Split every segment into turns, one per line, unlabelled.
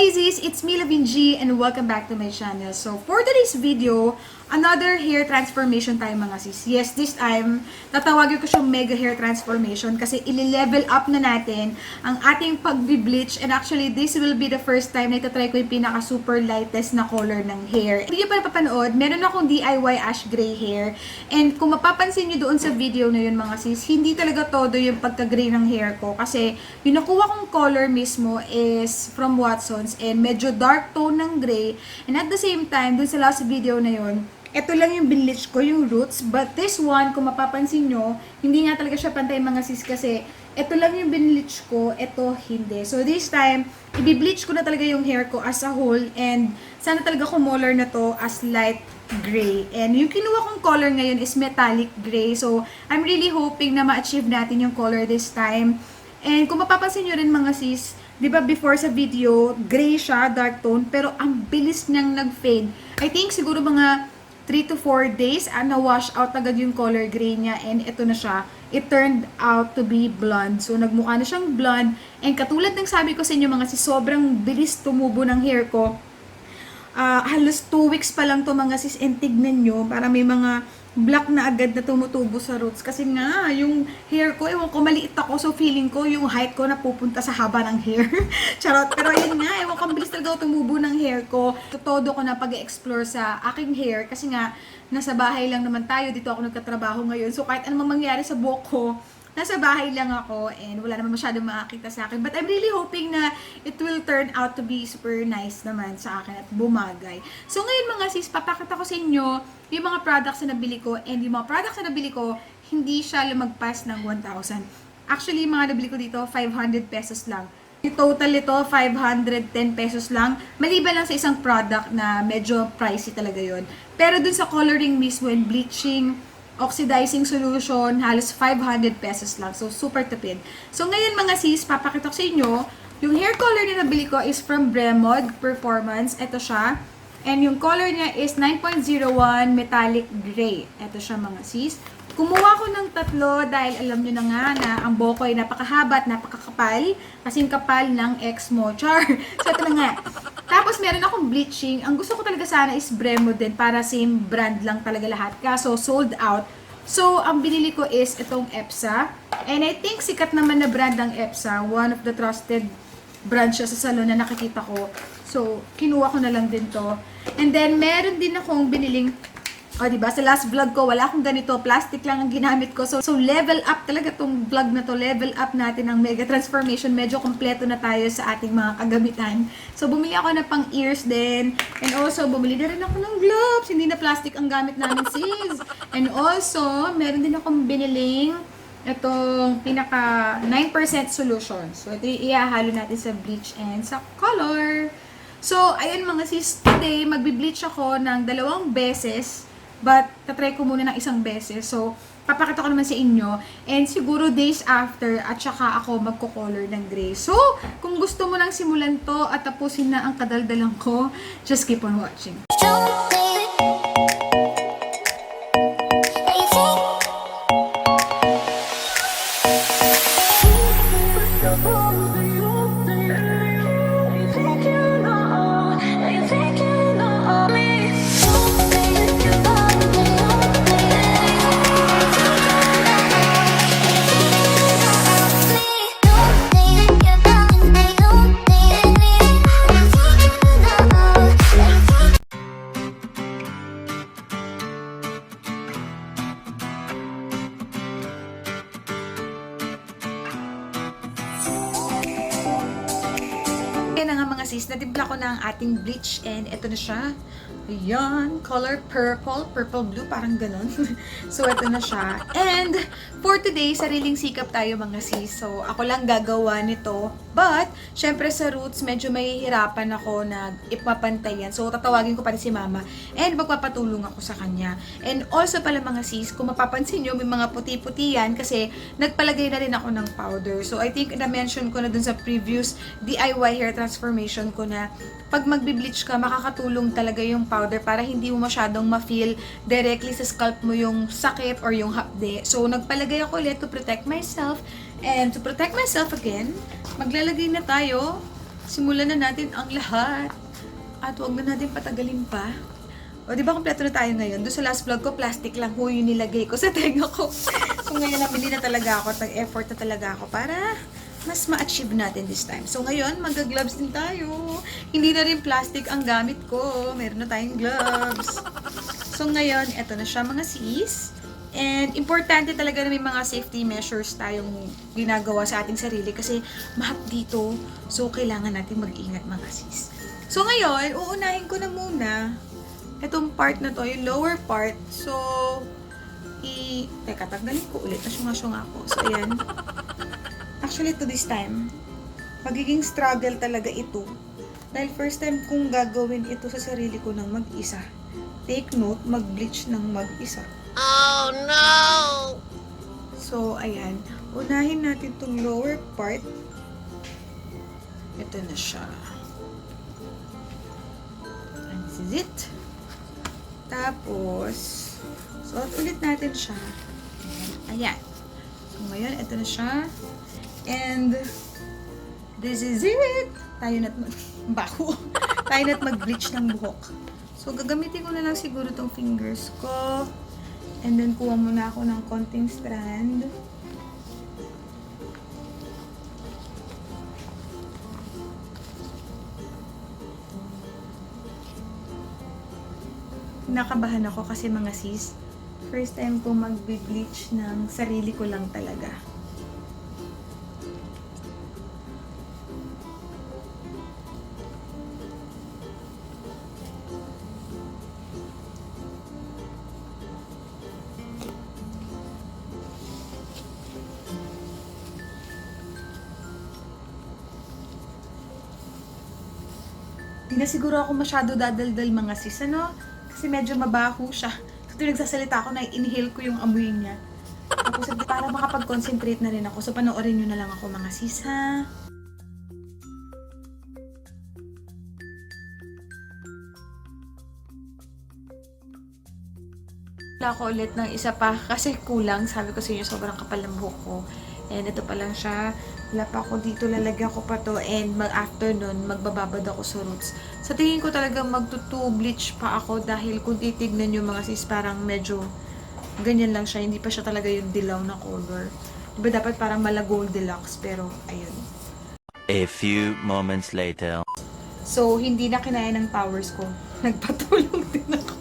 Ladies, it's me, Lavin G, and welcome back to my channel. So, for today's video, another hair transformation tayo mga sis. Yes, this time, tatawagin ko siyang mega hair transformation kasi ili-level up na natin ang ating pag-bleach. And actually, this will be the first time na itatry ko yung pinaka-super lightest na color ng hair. Hindi nyo pa napapanood, meron akong DIY ash gray hair. And kung mapapansin nyo doon sa video na yun mga sis, hindi talaga todo yung pagka-gray ng hair ko. Kasi yung nakuha kong color mismo is from Watson's and medyo dark tone ng gray. And at the same time, dun sa last video na yun, ito lang yung binleach ko, yung roots. But this one, kung mapapansin nyo, hindi nga talaga siya pantay mga sis kasi ito lang yung binleach ko, ito hindi. So this time, i-bleach ko na talaga yung hair ko as a whole and sana talaga kumular na to as light gray. And yung kinuha kong color ngayon is metallic gray. So I'm really hoping na ma-achieve natin yung color this time. And kung mapapansin nyo rin mga sis, di ba before sa video, gray siya, dark tone, pero ang bilis niyang nag-fade. I think siguro mga 3 to 4 days, na-wash out agad yung color gray niya, and ito na siya. It turned out to be blonde. So, nagmukha na siyang blonde. And katulad ng sabi ko sa inyo mga sis, sobrang bilis tumubo ng hair ko. Halos 2 weeks pa lang to mga sis, and tignan nyo, para may mga black na agad na tumutubo sa roots. Kasi nga, yung hair ko, ewan ko, maliit ako. So, feeling ko, yung height ko napupunta sa haba ng hair. Charot. Pero yun nga, ewan ko, bilis talaga tumubo ng hair ko. Todo ko na pag-explore sa aking hair. Kasi nga, nasa bahay lang naman tayo. Dito ako nagkatrabaho ngayon. So, kahit anong mangyari sa buhok ko, nasa bahay lang ako and wala naman masyadong makakita sa akin. But I'm really hoping na it will turn out to be super nice naman sa akin at bumagay. So ngayon mga sis, papakita ko sa inyo yung mga products na nabili ko, and yung mga products na nabili ko, hindi siya lumagpas ng 1,000. Actually, yung mga nabili ko dito, 500 pesos lang. Yung total ito, 510 pesos lang. Maliban lang sa isang product na medyo pricey talaga yon. Pero dun sa coloring mismo and bleaching, oxidizing solution, halos 500 pesos lang. So, super tipid. So, ngayon mga sis, papakita ko sa inyo, yung hair color na nabili ko is from Bremod Performance. Ito siya. And yung color niya is 9.01 metallic gray. Ito siya mga sis. Kumuha ko ng tatlo dahil alam nyo na nga na ang buhok ko ay napakahaba at napakakapal. Kasing kapal ng ex mo. Char! So, ito na nga. Tapos, meron akong bleaching. Ang gusto ko talaga sana is Bremo din para same brand lang talaga lahat. Kaso, sold out. So, ang binili ko is itong EPSA. And I think sikat naman na brand ng EPSA. One of the trusted brand siya sa salon na nakikita ko. So, kinuha ko na lang din to. And then, meron din akong biniling, diba? Sa last vlog ko, wala akong ganito. Plastic lang ang ginamit ko. So level up talaga tong vlog na to. Level up natin ang mega transformation. Medyo kompleto na tayo sa ating mga kagamitan. So, bumili ako na pang ears din. And also, bumili na rin ako ng gloves. Hindi na plastic ang gamit namin, sis. And also, meron din akong biniling itong pinaka 9% solution. So, ito yung ihahalo natin sa bleach and sa color. So, ayun mga sis, today, magbi-bleach ako ng 2 beses. But, tatry ko muna ng 1 beses. So, papakita ko naman sa inyo. And siguro days after, at saka ako magko-color ng gray. So, kung gusto mo lang simulan to at tapusin na ang kadaldalan ko, just keep on watching. Na nga mga sis, natimpla ko na ang ating bleach and ito na siya. Ayan, color purple, purple blue, parang ganun. So, ito na siya. And, for today, sariling sikap tayo mga sis. So, ako lang gagawa nito. But, syempre sa roots, medyo mahihirapan ako na ipapantay yan. So, tatawagin ko pa rin si mama. And, magpapatulong ako sa kanya. And also pala mga sis, kung mapapansin nyo, may mga puti-puti yan kasi nagpalagay na rin ako ng powder. So, I think na-mention ko na dun sa previous DIY hair transformation ko na pag magbi-bleach ka, makakatulong talaga yung powder para hindi mo masyadong ma-feel directly sa scalp mo yung sakit or yung hapde. So, nagpalagay ako ulit to protect myself. And to protect myself again, maglalagay na tayo simulan na natin ang lahat. At huwag na natin patagalin pa. O, di ba kompleto na tayo ngayon? Doon sa last vlog ko, plastic lang ho yung nilagay ko sa tenga ko. So, ngayon namili na talaga ako. Nag-effort na talaga ako para mas ma-achieve natin this time. So, ngayon, mag-gloves din tayo. Hindi na rin plastic ang gamit ko. Meron na tayong gloves. So, ngayon, eto na siya mga sis. And, importante talaga na may mga safety measures tayong ginagawa sa ating sarili kasi mahap dito. So, kailangan natin mag-ingat mga sis. So, ngayon, uunahin ko na muna itong part na to, yung lower part. So, teka, tanggalin ko ulit. Nasyunga-syunga ako. So, ayan. Actually, to this time, magiging struggle talaga ito. Dahil first time kong gagawin ito sa sarili ko ng mag-isa. Take note, mag-bleach ng mag-isa.
Oh no!
So, ayan. Unahin natin itong lower part. Ito na siya. And this is it. Tapos, suot ulit natin siya. Ayan. So, ngayon, ito na siya. And, this is it. Tayo na't baho. Tayo na't mag-bleach ng buhok. So, gagamitin ko na lang siguro tong fingers ko. And then, kuha muna ako ng konting strand. Nakabahan ako kasi mga sis, first time ko mag-bleach ng sarili ko lang talaga. Hindi na siguro ako masyado dadaldal mga sis, ano? Kasi medyo mabaho siya. So, nagsasalita ako, na-inhale ko yung amoy niya. Tapos, para makapag-concentrate na rin ako. So, panoorin nyo na lang ako mga sis, ha? Wala ko ulit ng isa pa kasi kulang. Sabi ko sa inyo, sobrang kapal ng buhok ko. And ito pa lang siya. Wala pa ako dito, lalagyan ko pa to. And after nun, magbababad ako sa roots. Sa tingin ko talaga magtutu-bleach pa ako dahil kung titignan nyo mga sis, parang medyo ganyan lang siya. Hindi pa siya talaga yung dilaw na color. Diba dapat parang mala Goldilocks, pero ayun.
A few moments later.
So, hindi na kinaya ng powers ko. Nagpatulong din ako.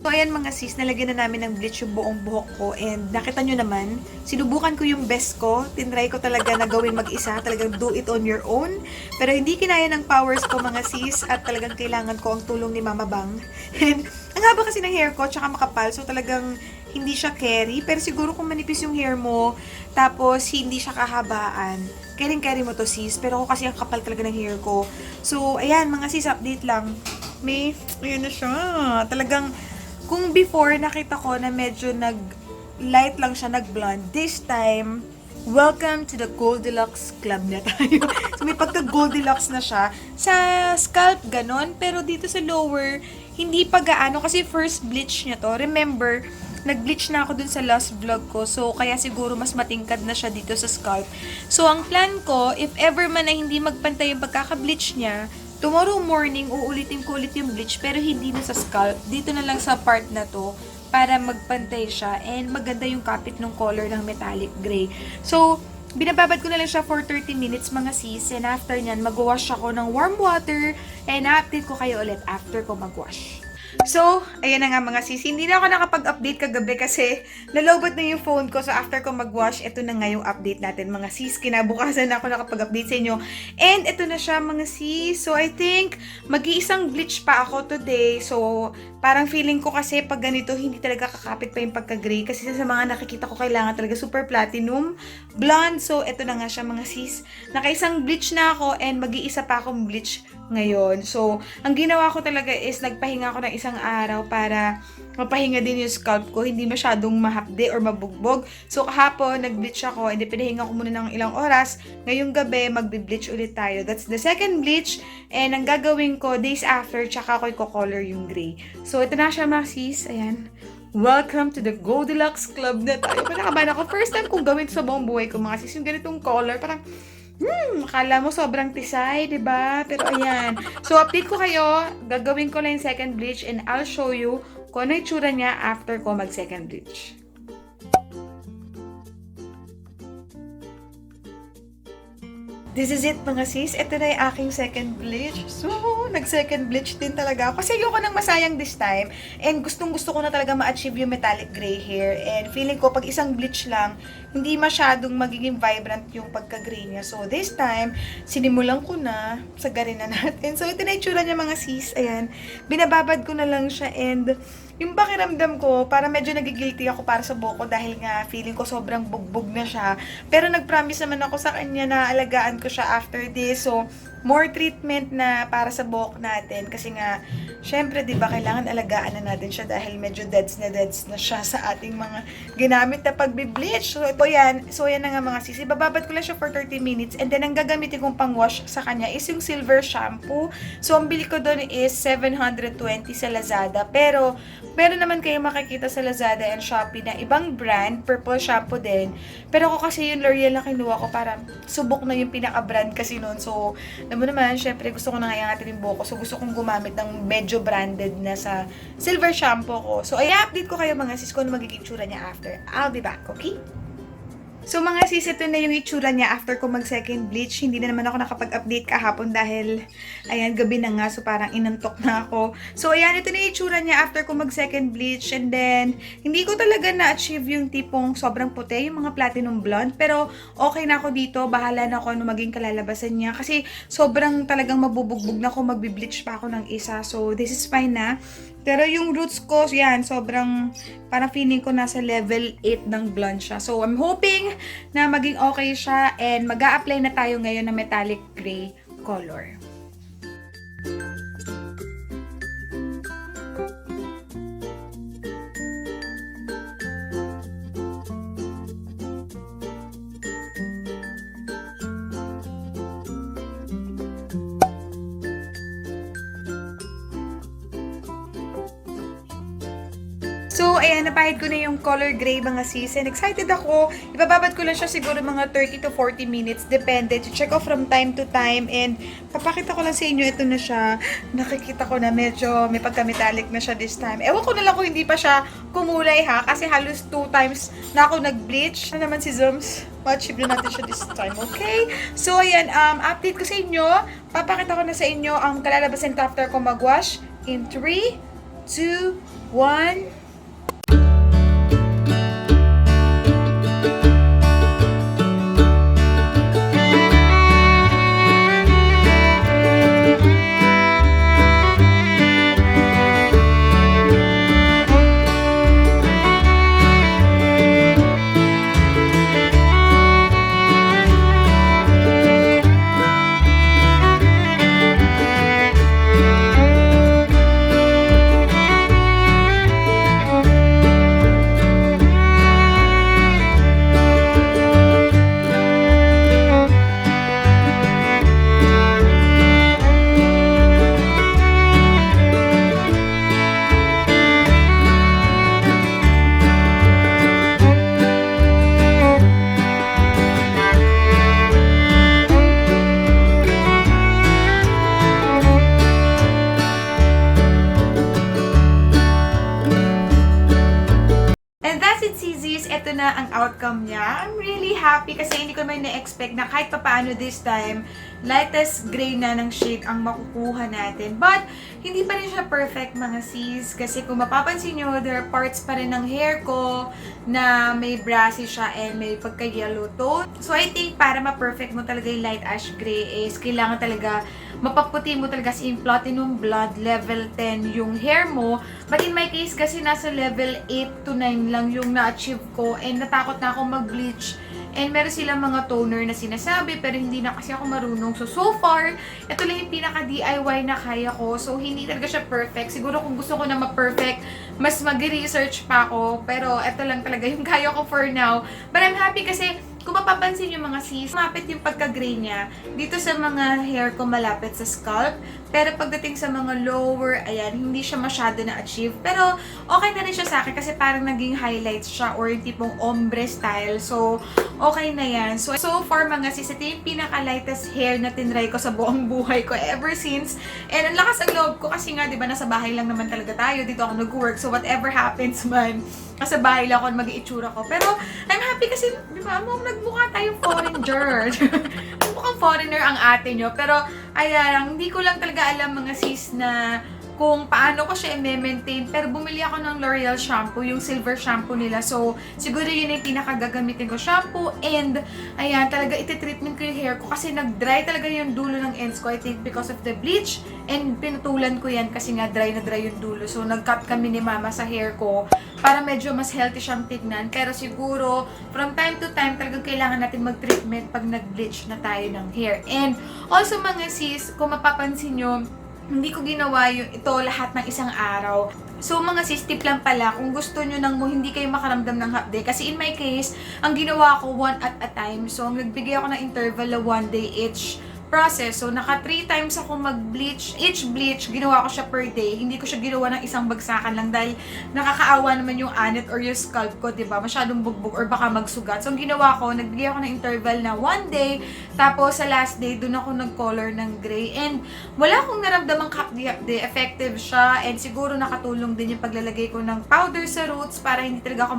So, ayan mga sis, nalagyan na namin ng bleach yung buong buhok ko. And nakita nyo naman, sinubukan ko yung best ko. Tinry ko talaga na gawin mag-isa. Talagang do it on your own. Pero hindi kinaya ng powers ko mga sis. At talagang kailangan ko ang tulong ni Mama Bang. And ang haba kasi ng hair ko, tsaka makapal. So talagang hindi siya carry. Pero siguro kung manipis yung hair mo, tapos hindi siya kahabaan, carry mo to sis. Pero ako kasi ang kapal talaga ng hair ko. So ayan mga sis, update lang. Ayan na siya. Talagang kung before, nakita ko na medyo light lang siya, nag-blonde. This time, welcome to the Goldilocks Club na tayo. So, may pagka-Goldilocks na siya. Sa scalp, ganon. Pero dito sa lower, hindi pa gaano. Kasi first bleach niya to. Remember, nag-bleach na ako dun sa last vlog ko. So, kaya siguro mas matingkad na siya dito sa scalp. So, ang plan ko, if ever man na hindi magpantay yung pagkaka-bleach niya, tomorrow morning, uulitin ko ulit yung bleach, pero hindi na sa scalp. Dito na lang sa part na to, para magpantay siya, and maganda yung kapit ng color ng metallic gray. So, binababad ko na lang siya for 30 minutes mga sis, and after nyan, mag-wash ako ng warm water, and update ko kayo ulit after ko mag-wash. So, ayan na nga mga sis. Hindi na ako nakapag-update kagabi kasi nalobot na yung phone ko. So, after ko mag-wash, ito na nga yung update natin mga sis. Kinabukasan na ako nakapag-update sa inyo. And ito na siya mga sis. So, I think mag-iisang bleach pa ako today. So, parang feeling ko kasi pag ganito, hindi talaga kakapit pa yung pagka-gray. Kasi sa mga nakikita ko, kailangan talaga super platinum blonde. So, ito na nga siya mga sis. Nakaisang bleach na ako and mag-iisa pa akong bleach ngayon. So, ang ginawa ko talaga is nagpahinga ako ng isang araw para mapahinga din yung scalp ko, hindi masyadong mahapde or mabugbog. So, kahapon, nag-bleach ako, and pinahinga ko muna ng ilang oras. Ngayong gabi, magbe-bleach ulit tayo. That's the second bleach, and ang gagawin ko, days after, tsaka ko i-color yung gray. So, ito na siya mga sis, ayan. Welcome to the Goldilocks Club na tayo. Kinakabahan ako. First time kong gawin sa buong buhay ko, mga sis, yung ganitong color, parang, akala mo sobrang tisay, 'di ba? Pero ayan. So, update ko kayo. Gagawin ko lang yung second bleach and I'll show you kung ano yung itsura niya after ko mag-second bleach. This is it mga sis. Ito na yung aking second bleach. So, nag-second bleach din talaga ako. Kasi ayoko nang masayang this time. And gustong-gusto ko na talaga ma-achieve yung metallic gray hair. And feeling ko, pag isang bleach lang, hindi masyadong magiging vibrant yung pagka-gray niya. So, this time, sinimulan ko na. Sagarin na natin. So, ito na yung tsura niya mga sis. Ayan. Binababad ko na lang siya. And yung pakiramdam ko, para medyo nagigilty ako para sa buhok ko dahil nga feeling ko sobrang bugbog na siya. Pero nag-promise naman ako sa kanya na alagaan ko siya after this. So, more treatment na para sa buhok natin. Kasi nga, syempre, di ba, kailangan alagaan na natin siya dahil medyo deads na siya sa ating mga ginamit na pagbe-bleach. So, ito yan. So, yan na nga mga sisi. Bababad ko lang siya for 30 minutes. And then, ang gagamitin kong pang-wash sa kanya is yung silver shampoo. So, ang bili ko doon is 720 sa Lazada. Pero, meron naman kayo makikita sa Lazada and Shopee na ibang brand, purple shampoo din. Pero ako kasi yung L'Oreal na kinuha ko para subok na yung pinaka-brand kasi noon. So, alam mo naman, syempre gusto ko na ngayangatin yung buhok ko. So, gusto kong gumamit ng medyo branded na sa silver shampoo ko. So, i-update ko kayo mga sis kung ano magiging tsura niya after. I'll be back, okay? So mga sis, ito na yung itsura niya after ko mag-second bleach. Hindi na naman ako nakapag-update kahapon dahil, ayan, gabi na nga. So parang inantok na ako. So ayan, ito na yung itsura niya after ko mag-second bleach. And then, hindi ko talaga na-achieve yung tipong sobrang puti, yung mga platinum blonde. Pero okay na ako dito. Bahala na ako ano maging kalalabasan niya. Kasi sobrang talagang mabubugbog na ako. Magbi-bleach pa ako ng isa. So this is fine na. Pero yung roots ko, yan, sobrang, parang feeling ko nasa level 8 ng blonde siya. So, I'm hoping na maging okay siya and mag-a-apply na tayo ngayon ng metallic gray color. So, ayan, napahid ko na yung color gray mga sis. And excited ako. Ibababad ko lang siya siguro mga 30 to 40 minutes. Depende. Check off from time to time. And papakita ko lang sa inyo, ito na siya. Nakikita ko na medyo may pagka-metallic na siya this time. Ewan ko na lang kung hindi pa siya kumulay ha. Kasi halos 2 times na ako nag-bleach. Ano naman si Zooms? Ma-achieve na natin siya this time, okay? So, ayan, update ko sa inyo. Papakita ko na sa inyo ang kalalabasan ko after ko mag-wash. In 3, 2, 1... ito na ang outcome niya. I'm really happy kasi hindi ko naman na-expect na kahit papaano this time, lightest gray na ng shade ang makukuha natin. But, hindi pa rin siya perfect mga sis. Kasi kung mapapansin nyo, there are parts pa rin ng hair ko na may brassy siya and may pagka-yellow tone. So, I think para ma-perfect mo talaga yung light ash gray is kailangan talaga mapaputi mo talaga si platinum blonde level 10 yung hair mo. But in my case kasi nasa level 8 to 9 lang yung na-achieve ko and natakot na akong mag-bleach And meron silang mga toner na sinasabi, pero hindi na kasi ako marunong. So far, ito lang yung pinaka-DIY na kaya ko. So, hindi talaga siya perfect. Siguro kung gusto ko na ma-perfect, mas mag-research pa ako. Pero, ito lang talaga yung kaya ko for now. But I'm happy kasi, kung mapapansin yung mga sis, mapit yung pagka-gray niya dito sa mga hair ko malapit sa scalp. Pero pagdating sa mga lower, ayan, hindi siya masyado na-achieve. Pero okay na rin siya sa akin kasi parang naging highlights siya or yung tipong ombre style. So, okay na yan. So far mga sis, ito yung pinaka-lightest hair na tinry ko sa buong buhay ko ever since. And ang lakas ang loob ko kasi nga, di ba, nasa bahay lang naman talaga tayo. Dito ako nag-work. So, whatever happens man, nasa bahay lang ako, mag-iitsura ko. Pero, I'm happy kasi, di ba, nagmukha tayong foreigner. Mukhang foreigner ang ate nyo. Pero, ayan, hindi ko lang talaga alam mga sis na kung paano ko siya i-maintain. Pero bumili ako ng L'Oreal shampoo, yung silver shampoo nila. So, siguro yun yung pinakagagamitin ko shampoo. And, ayan, talaga iti-treatment ko yung hair ko kasi nag-dry talaga yung dulo ng ends ko. I think because of the bleach. And pinutulan ko yan kasi nga dry na dry yung dulo. So, nag-cut kami ni mama sa hair ko para medyo mas healthy siyang tignan. Pero siguro, from time to time, talagang kailangan natin mag-treatment pag nag-bleach na tayo ng hair. And also mga sis, kung mapapansin nyo, hindi ko ginawa ito lahat ng isang araw. So mga sis, tip lang pala, kung gusto nyo nang hindi kayo makaramdam ng half day. Kasi in my case, ang ginawa ko one at a time. So nagbigay ako ng interval na 1 day each process. So, naka 3 times ako mag-bleach. Each bleach, ginawa ko siya per day. Hindi ko siya ginawa ng isang bagsakan lang dahil nakakaawa naman yung anit or yung scalp ko, diba? Masyadong bugbog or baka magsugat. So, ang ginawa ko, nagbigay ako ng interval na 1 day. Tapos, sa last day, dun ako nag-color ng gray. And, wala akong naramdamang hapdi-hapdi. Effective siya. And, siguro nakatulong din yung paglalagay ko ng powder sa roots para hindi talaga ako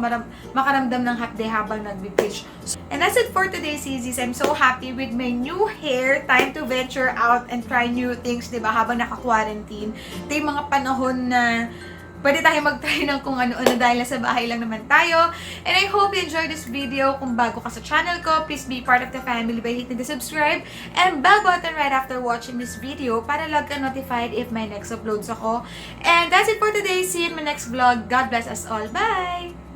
makaramdam ng hapdi habang nag-bleach. And that's it for today's Sis. I'm so happy with my new hair. Time to venture out and try new things, diba, habang naka-quarantine. Ito yung mga panahon na pwede tayo mag-try ng kung ano-ano dahil nasa bahay lang naman tayo. And I hope you enjoyed this video. Kung bago ka sa channel ko, please be part of the family by hitting the subscribe and bell button right after watching this video para log ka notified if may next uploads ako. And that's it for today. See you in my next vlog. God bless us all. Bye!